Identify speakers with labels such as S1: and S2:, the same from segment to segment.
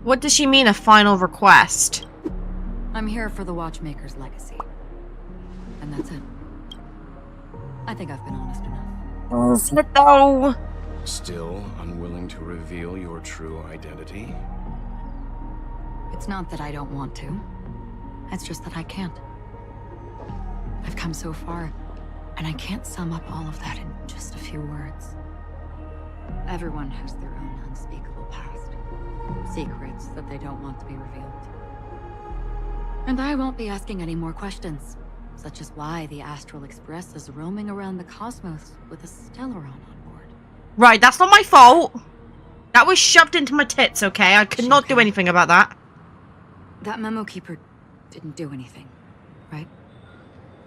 S1: What does she mean, a final request?
S2: I'm here for the Watchmaker's legacy. And that's it. I think I've been honest enough.
S1: Is it though?
S3: Still unwilling to reveal your true identity?
S2: It's not that I don't want to. It's just that I can't. I've come so far, and I can't sum up all of that in just a few words. Everyone has their own unspeakable past. Secrets that they don't want to be revealed. And I won't be asking any more questions, such as why the Astral Express is roaming around the cosmos with a Stellaron on board.
S1: Right, that's not my fault. That was shoved into my tits, okay? I could not do anything about that.
S2: That memo keeper didn't do anything, right?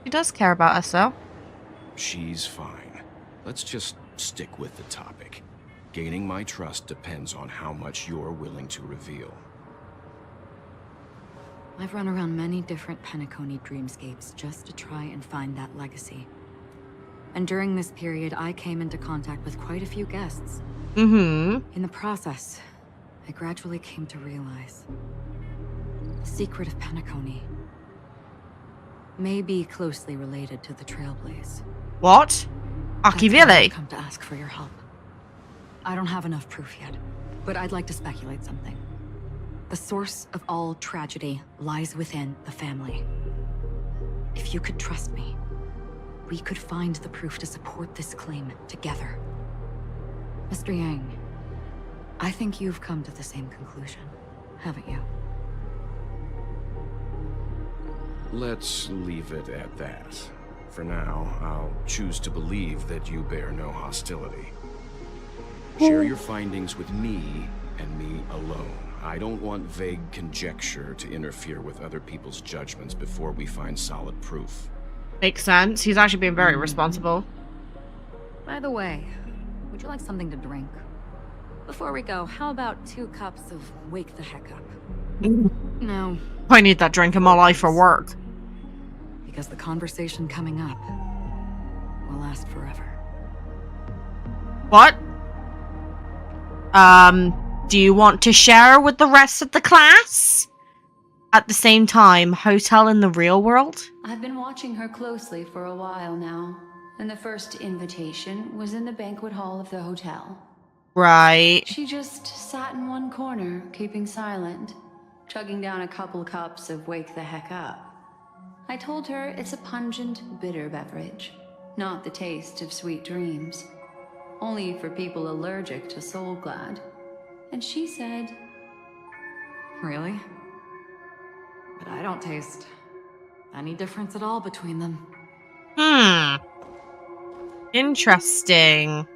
S1: She does care about us, though.
S3: She's fine. Let's just stick with the topic. Gaining my trust depends on how much you're willing to reveal.
S2: I've run around many different Penacony dreamscapes just to try and find that legacy. And during this period, I came into contact with quite a few guests.
S1: Mm-hmm.
S2: In the process, I gradually came to realize the secret of Penacony may be closely related to the Trailblaze.
S1: What? Akivile?
S2: I've come to ask for your help. I don't have enough proof yet, but I'd like to speculate something. The source of all tragedy lies within the family. If you could trust me, we could find the proof to support this claim together. Mr. Yang, I think you've come to the same conclusion, haven't you?
S3: Let's leave it at that. For now, I'll choose to believe that you bear no hostility. Share your findings with me and me alone. I don't want vague conjecture to interfere with other people's judgments before we find solid proof.
S1: Makes sense. He's actually being very responsible.
S2: By the way, would you like something to drink? Before we go, how about 2 cups of Wake the Heck Up? No.
S1: I need that drink in my life for work.
S2: Because the conversation coming up will last forever.
S1: What? Do you want to share with the rest of the class? At the same time, hotel in the real world?
S4: I've been watching her closely for a while now, and the first invitation was in the banquet hall of the hotel.
S1: Right.
S4: She just sat in one corner, keeping silent, chugging down a couple cups of Wake the Heck Up. I told her it's a pungent, bitter beverage, not the taste of sweet dreams. Only for people allergic to Soul Glad. And she said...
S2: Really? But I don't taste any difference at all between them.
S1: Interesting.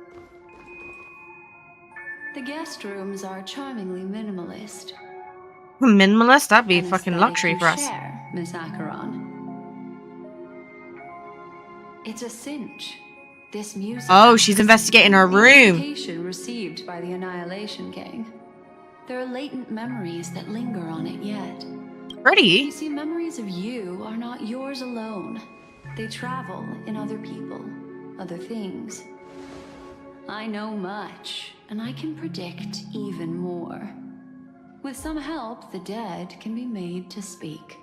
S4: The guest rooms are charmingly minimalist.
S1: Minimalist? That'd be
S4: An
S1: fucking
S4: aesthetic
S1: luxury
S4: you
S1: for us.
S4: share, Miss Acheron. It's a cinch. This music.
S1: Oh, she's investigating her room.
S4: Invitation received by the Annihilation Gang. There are latent memories that linger on it yet.
S1: Pretty.
S4: You see, memories of you are not yours alone. They travel in other people, other things. I know much, and I can predict even more. With some help, the dead can be made to speak.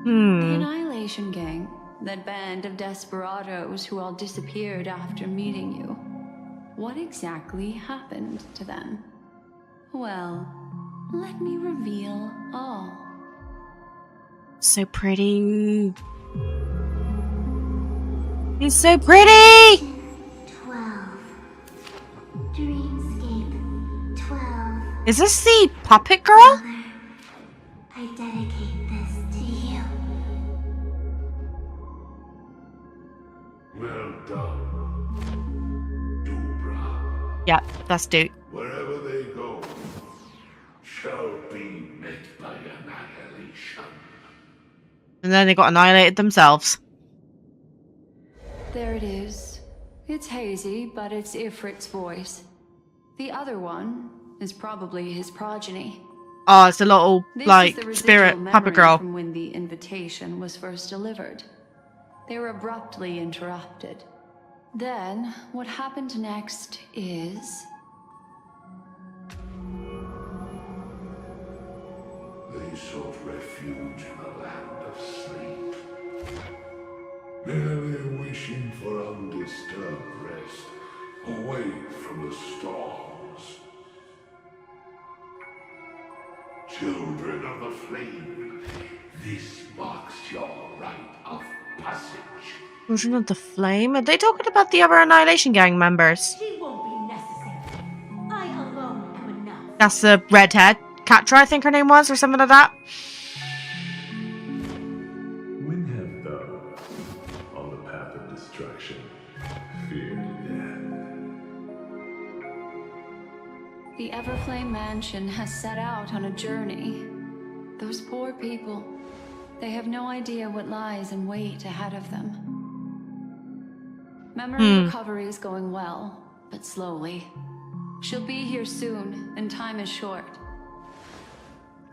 S4: The Annihilation Gang, that band of desperados who all disappeared after meeting you. What exactly happened to them? Well, let me reveal all.
S1: So pretty. He's so pretty!
S5: 12. Dreamscape 12.
S1: Is this the puppet girl?
S5: Mother, I dedicate this to you.
S6: Well done, Dubra.
S1: Yeah, that's Duke.
S6: Wherever they go, shall be met by annihilation.
S1: And then they got annihilated themselves.
S4: There it is. It's hazy, but it's Ifrit's voice. The other one is probably his progeny.
S1: Oh, it's a little,
S4: This
S1: like,
S4: is the
S1: spirit
S4: residual
S1: puppet
S4: memory
S1: girl.
S4: from when the invitation was first delivered. They were abruptly interrupted. Then, what happened next is...
S6: They sought refuge in the land of sleep, merely wishing for undisturbed rest, away from the storms. Children of the Flame, this marks your rite of passage.
S1: Children of the Flame? Are they talking about the other Annihilation Gang members?
S5: She won't be necessary. I alone am enough.
S1: That's the redhead. Catra, I think her name was, or something like that.
S7: When have those on the path of destruction feared death?
S4: The Everflame Mansion has set out on a journey. Those poor people, they have no idea what lies in wait ahead of them. Memory recovery is going well, but slowly. She'll be here soon, and time is short.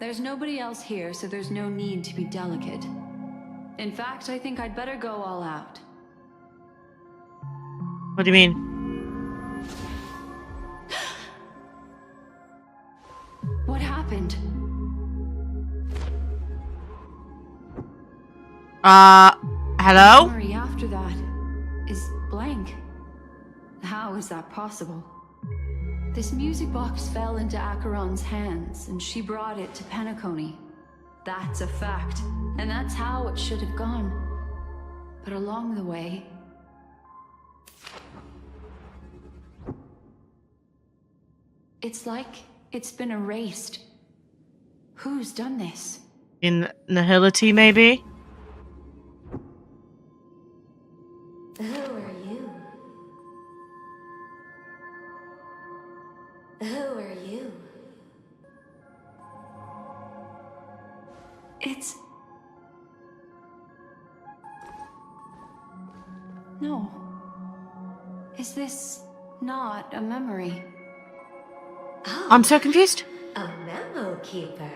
S4: There's nobody else here, so there's no need to be delicate. In fact, I think I'd better go all out.
S1: What do you mean?
S4: What happened?
S1: Hello?
S4: Memory after that is blank. How is that possible? This music box fell into Acheron's hands, and she brought it to Penacony. That's a fact, and that's how it should have gone. But along the way... it's like it's been erased. Who's done this?
S1: In Nihility, maybe?
S5: Who are you? Who are you?
S4: It's... no. Is this not a memory?
S5: Oh,
S1: I'm so confused.
S5: a memo keeper.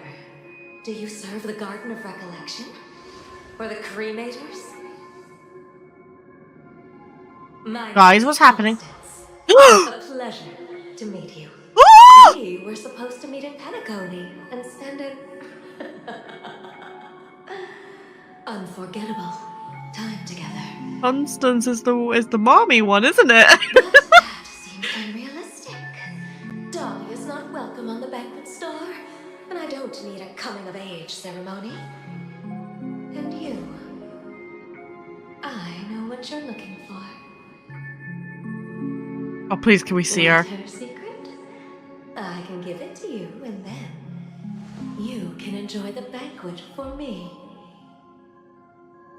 S5: Do you serve the Garden of Recollection? Or the Cremators? My
S1: Guys, what's happening?
S5: Constance. A pleasure to meet you. We were supposed to meet in Penacony and spend an unforgettable time together.
S1: Constance is the mommy one, isn't it?
S5: But that seems unrealistic. Dahlia's not welcome on the banquet star, and I don't need a coming-of-age ceremony. And you, I know what you're looking for.
S1: Oh, please, can we see her?
S5: Want her secret? I can give it to you, and then you can enjoy the banquet for me.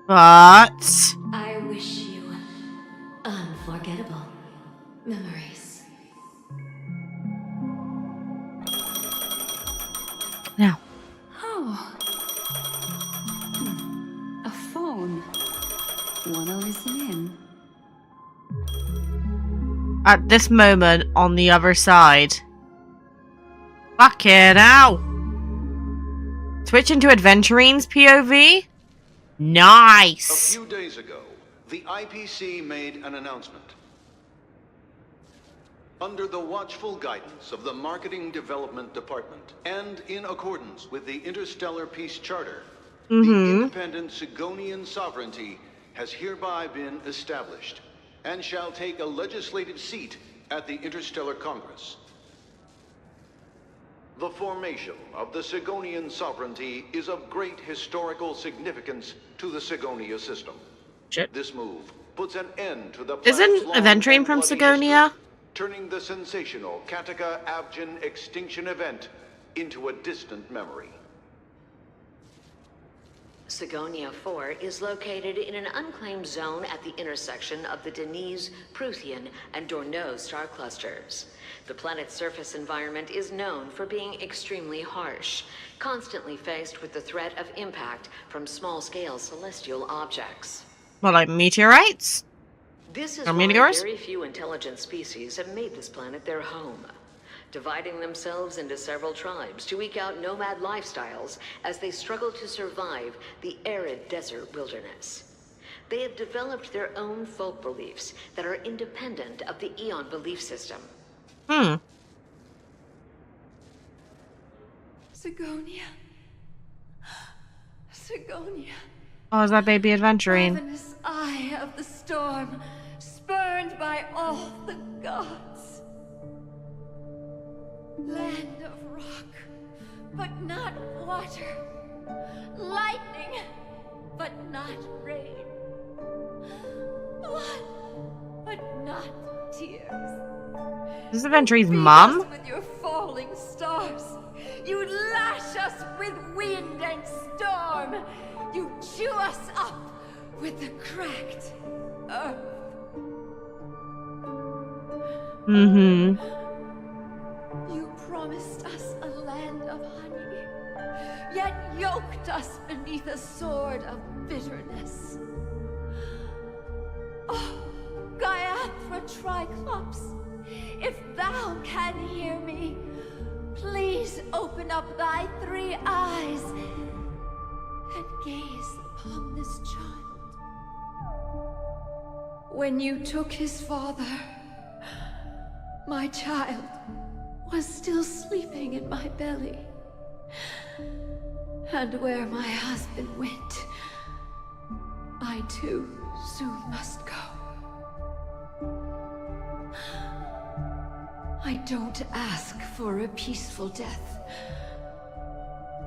S1: But...
S5: I wish you unforgettable memories.
S1: Now.
S4: Oh. A phone. Wanna listen in?
S1: At this moment, on the other side. Fucking hell! Switch into Adventurine's POV? Nice!
S8: A few days ago, the IPC made an announcement. Under the watchful guidance of the Marketing Development Department, and in accordance with the Interstellar Peace Charter, the independent Sigonian sovereignty has hereby been established, and shall take a legislative seat at the Interstellar Congress. The formation of the Sigonian sovereignty is of great historical significance to the Sigonia system.
S1: Shit.
S8: This move puts an end to the
S1: Isn't
S8: planet's long
S1: Aventurine
S8: and
S1: from
S8: bloody
S1: Sigonia?
S8: history, turning the sensational Kataka-Abjin extinction event into a distant memory.
S9: Sigonia 4 is located in an unclaimed zone at the intersection of the Denise, Prothean, and Dorneau star clusters. The planet's surface environment is known for being extremely harsh, constantly faced with the threat of impact from small-scale celestial objects.
S1: Well, like meteorites?
S9: This is
S1: Or
S9: why
S1: meteors?
S9: very few intelligent species have made this planet their home, dividing themselves into several tribes to eke out nomad lifestyles as they struggle to survive the arid desert wilderness. They have developed their own folk beliefs that are independent of the Eon belief system.
S4: Sigonia.
S5: Sigonia.
S1: Oh, is that baby adventuring?
S5: Ravenous eye of the storm, spurned by all the gods. Land of rock, but not water. Lightning, but not rain. Blood, but not tears.
S1: This is Aventure's
S5: Beat
S1: mom?
S5: us with your falling stars. You lash us with wind and storm. You chew us up with the cracked earth.
S1: Mm-hmm.
S5: You promised us a land of honey, yet yoked us beneath a sword of bitterness. Oh, Gaiathra Triclops, if thou can hear me, please open up thy 3 eyes and gaze upon this child. When you took his father, my child was still sleeping in my belly. And where my husband went, I too soon must go. I don't ask for a peaceful death.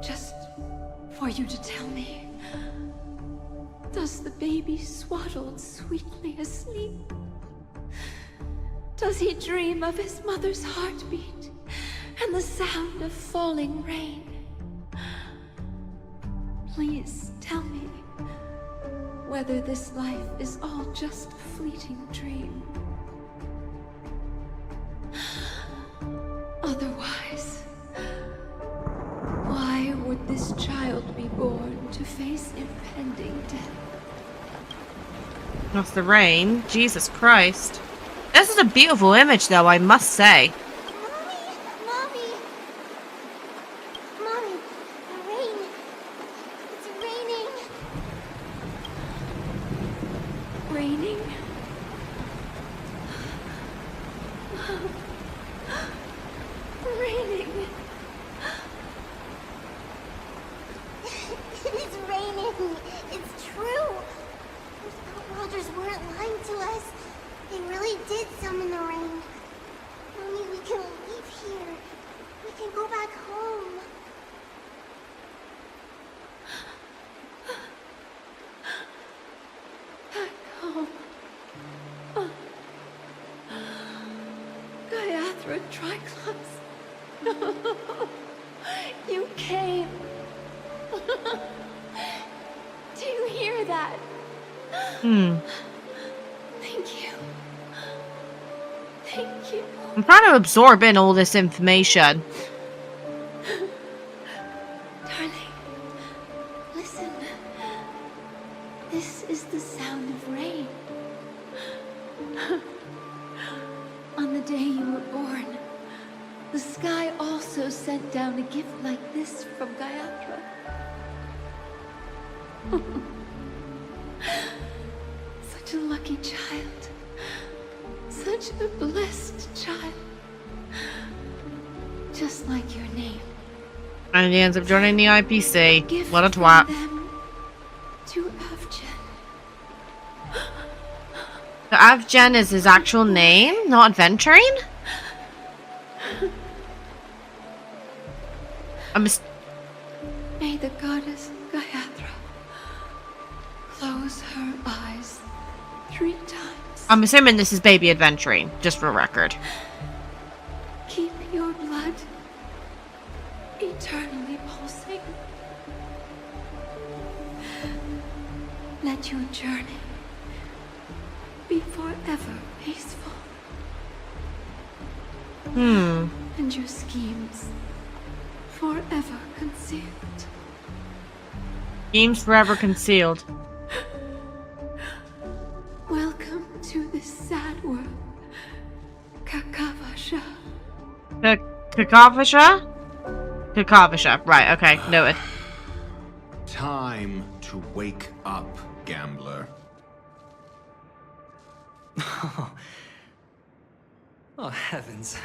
S5: Just for you to tell me, does the baby swaddled sweetly asleep? Does he dream of his mother's heartbeat and the sound of falling rain? Please tell me whether this life is all just a fleeting dream. Otherwise, why would this child be born to face impending death?
S1: That's the rain. Jesus Christ. This is a beautiful image, though, I must say.
S10: Mommy! Mommy! The rain! It's raining!
S5: Raining? Raining.
S10: It's raining! It's true! Those outworlders weren't lying to us. They really did summon the rain. Mommy, we can leave here. We can go back home.
S5: Back home. Gaiathra Triclops. You came. Do you hear that? Thank you. Thank you.
S1: I'm trying to absorb in all this information.
S5: Darling, listen. This is the sound of rain. On the day you were born, the sky also sent down a gift like this from Gaiathra. Such a lucky child. Such a blessed child. Just like your name.
S1: And he ends up joining the IPC.
S5: Gift
S1: What a
S5: from
S1: twat.
S5: them to Avgen.
S1: So Avgen is his actual name, not adventuring?
S5: May the goddess Gaiathra close her eyes 3 times.
S1: I'm assuming this is baby adventuring, just for record.
S5: Keep your blood eternally pulsing. Let your journey be forever peaceful. And your schemes forever concealed.
S1: Schemes forever concealed.
S5: Welcome to this sad world, Kakavasha.
S1: Kakavasha? Kakavasha. Right, okay, noted.
S3: Time to wake up, gambler.
S11: Oh, heavens.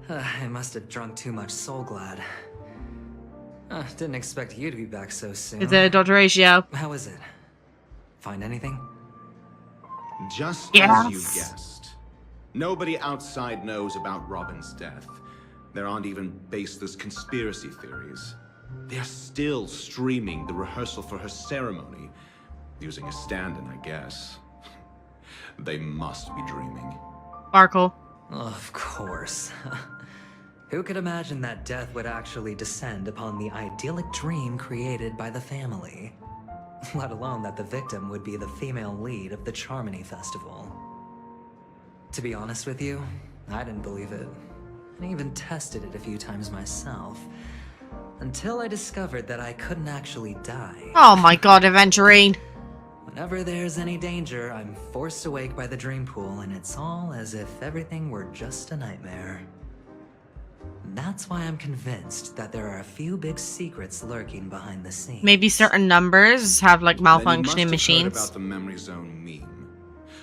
S11: I must have drunk too much Soul Glad. Didn't expect you to be back so soon.
S1: Is it Dr. Ratio?
S11: How is it? Find anything?
S3: Just
S1: Yes.
S3: as you guessed. Nobody outside knows about Robin's death. There aren't even baseless conspiracy theories. They're still streaming the rehearsal for her ceremony, using a stand-in, I guess. They must be dreaming.
S1: Sparkle.
S11: Of course. Who could imagine that death would actually descend upon the idyllic dream created by the family? Let alone that the victim would be the female lead of the Charmony Festival. To be honest with you, I didn't believe it. I even tested it a few times myself. Until I discovered that I couldn't actually die.
S1: Oh my god, Aventurine.
S11: Whenever there's any danger, I'm forced awake by the dream pool, and it's all as if everything were just a nightmare. That's why I'm convinced that there are a few big secrets lurking behind the scenes.
S1: Maybe certain numbers have like malfunctioning machines.
S3: Then you must have heard about the Memory Zone meme.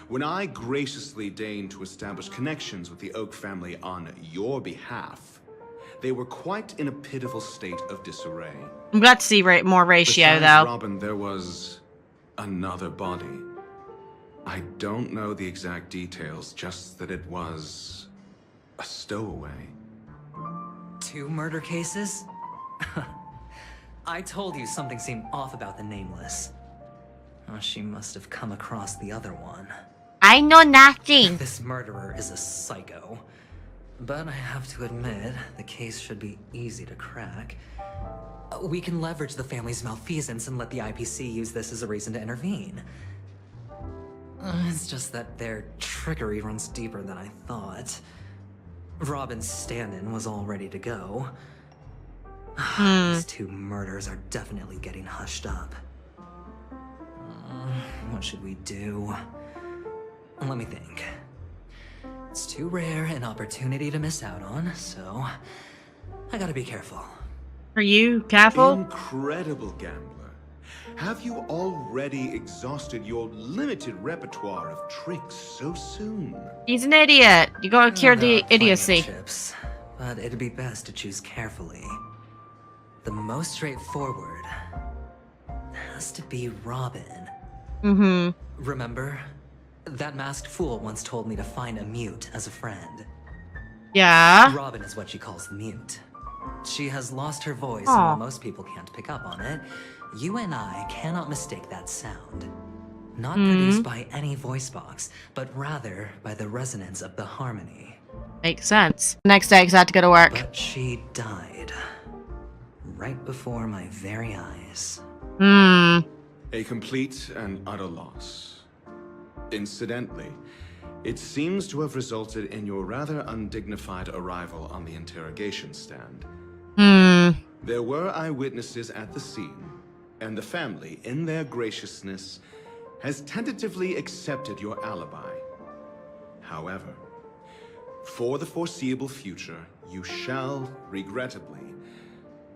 S3: When I graciously deigned to establish connections with the Oak family on your behalf, they were quite in a pitiful state of disarray.
S1: I'm glad to see more ratio
S3: Besides
S1: though.
S3: Robin, there was another body. I don't know the exact details, just that it was a stowaway.
S11: 2 murder cases? I told you something seemed off about the Nameless. Oh, she must have come across the other one.
S1: I know nothing.
S11: This murderer is a psycho. But I have to admit, the case should be easy to crack. We can leverage the family's malfeasance and let the IPC use this as a reason to intervene. It's just that their trickery runs deeper than I thought. Robin's stand-in was all ready to go. These 2 murders are definitely getting hushed up. What should we do? Let me think. It's too rare an opportunity to miss out on, so I gotta be careful.
S1: Are you careful?
S3: Incredible gambler. Have you already exhausted your limited repertoire of tricks so soon?
S1: He's an idiot. You gotta cure
S11: There
S1: the
S11: are plenty of
S1: idiocy.
S11: chips, but it'd be best to choose carefully. The most straightforward has to be Robin.
S1: Mm-hmm.
S11: Remember? That masked fool once told me to find a mute as a friend.
S1: Yeah.
S11: Robin is what she calls the mute. She has lost her voice,
S1: Aw.
S11: and while most people can't pick up on it, you and I cannot mistake that sound. Not produced by any voice box, but rather by the resonance of the harmony.
S1: Makes sense. Next day, 'cause I had to go to work.
S11: But she died. Right before my very eyes.
S3: A complete and utter loss. Incidentally, it seems to have resulted in your rather undignified arrival on the interrogation stand. There were eyewitnesses at the scene, and the family, in their graciousness, has tentatively accepted your alibi. However, for the foreseeable future, you shall, regrettably,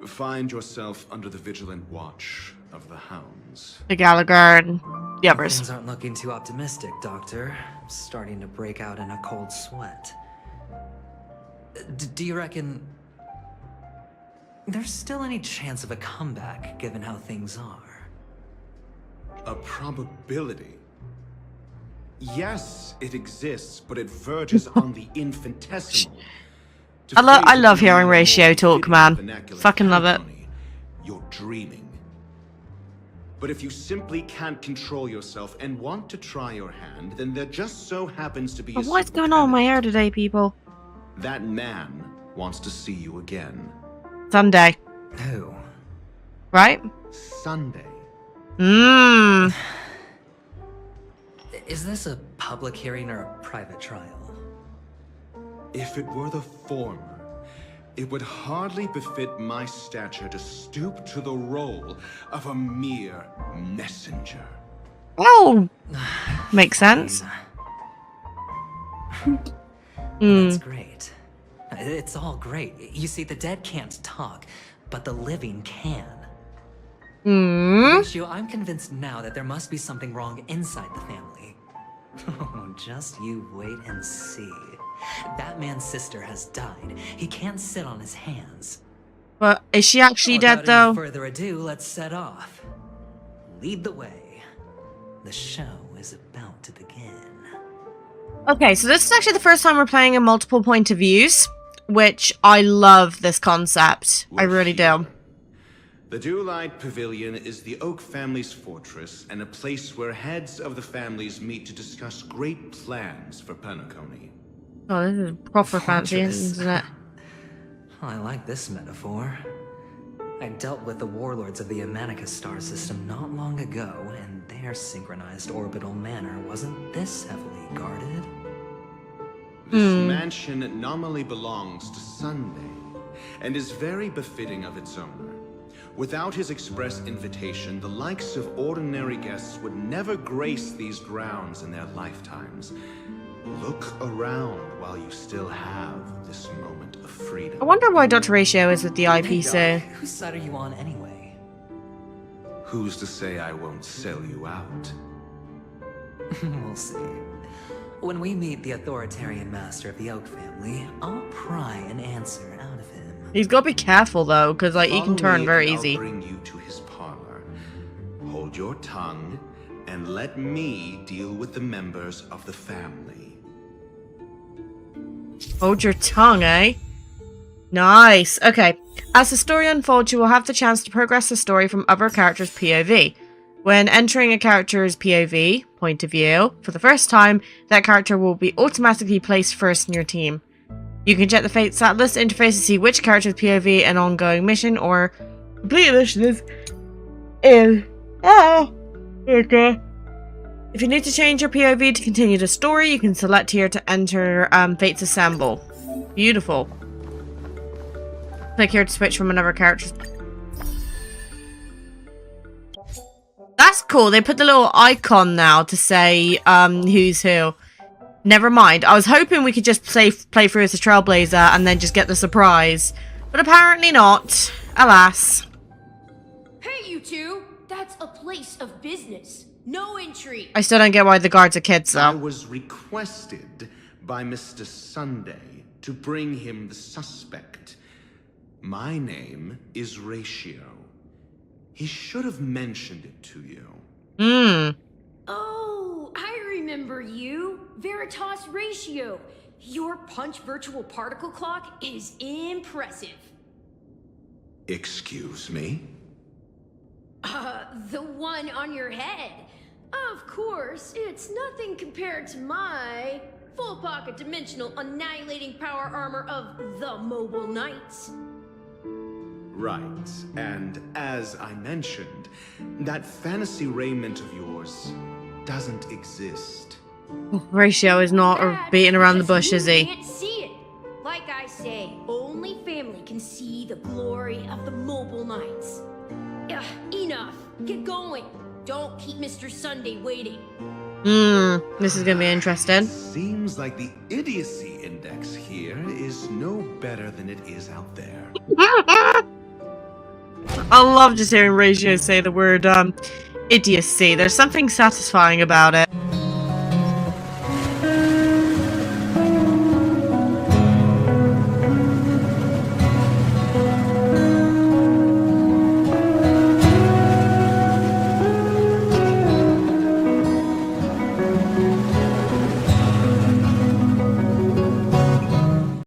S3: find yourself under the vigilant watch of the hounds.
S1: The Gallagher and the others.
S11: Things aren't looking too optimistic, Doctor. I'm starting to break out in a cold sweat. Do you reckon there's still any chance of a comeback, given how things are?
S3: A probability? Yes, it exists, but it verges on the infinitesimal.
S1: I love hearing Ratio talk, man. Fucking love it.
S3: You're dreaming. But if you simply can't control yourself and want to try your hand, then there just so happens to be a
S1: What's going on with my hair today, people?
S3: That man wants to see you again.
S1: Sunday.
S11: Who?
S1: Right?
S3: Sunday.
S11: Is this a public hearing or a private trial?
S3: If it were the former, it would hardly befit my stature to stoop to the role of a mere messenger.
S1: Oh! Makes sense.
S11: That's great. It's all great. You see, the dead can't talk, but the living can. Ratio, I'm convinced now that there must be something wrong inside the family. Oh, just you wait and see. That man's sister has died. He can't sit on his hands.
S1: But is she actually dead,
S11: Without any
S1: though?
S11: further ado, let's set off. Lead the way. The show is about to begin.
S1: Okay, so this is actually the first time we're playing in multiple point of views, which I love this concept. I really do.
S3: The Dewlight Pavilion is the Oak family's fortress and a place where heads of the families meet to discuss great plans for Penacony.
S1: Oh, this is proper fancy,
S11: Fortress.
S1: isn't it?
S11: I like this metaphor. I dealt with the warlords of the Amanicus star system not long ago, and their synchronized orbital manor wasn't this heavily guarded.
S3: This mansion nominally belongs to Sunday, and is very befitting of its owner. Without his express invitation, the likes of ordinary guests would never grace these grounds in their lifetimes. Look around while you still have this moment of freedom.
S1: I wonder why Dr. Ratio is with the
S11: Hey,
S1: IPC.
S11: Doc, whose side are you on anyway?
S3: Who's to say I won't sell you out?
S11: We'll see. When we meet the authoritarian master of the Oak family, I'll pry an answer out of him.
S1: He's got to be careful, though, because like, he
S3: Follow
S1: can turn
S3: me
S1: very
S3: and
S1: easy.
S3: I'll bring you to his parlor. Hold your tongue, and let me deal with the members of the family.
S1: Hold your tongue, eh? Nice. Okay. As the story unfolds, you will have the chance to progress the story from other characters' POV. When entering a character's POV, point of view, for the first time, that character will be automatically placed first in your team. You can check the Fates Atlas interface to see which character's POV an ongoing mission or complete mission is in. Okay. If you need to change your POV to continue the story, you can select here to enter Fates Assemble. Beautiful. Click here to switch from another character. That's cool. They put the little icon now to say who's who. Never mind. I was hoping we could just play through as a Trailblazer and then just get the surprise. But apparently not. Alas.
S12: Hey, you two! That's a place of business. No entry.
S1: I still don't get why the guards are kids,
S3: I
S1: though.
S3: was requested by Mr. Sunday to bring him the suspect. My name is Ratio. He should have mentioned it to you.
S12: Oh, I remember you. Veritas Ratio. Your punch virtual particle clock is impressive.
S3: Excuse me?
S12: The one on your head. Of course, it's nothing compared to my full pocket dimensional annihilating power armor of the Mobile Knights.
S3: Right, and as I mentioned, that fantasy raiment of yours doesn't exist.
S1: Ratio is not beating around the bush, is he?
S12: Can't see it. Like I say, only family can see the glory of the Mobile Knights. Enough. Get going. Don't keep Mr. Sunday waiting.
S1: This is gonna be interesting.
S3: Seems like the idiocy index here is no better than it is out there.
S1: I love just hearing Ratio say the word idiocy. There's something satisfying about it.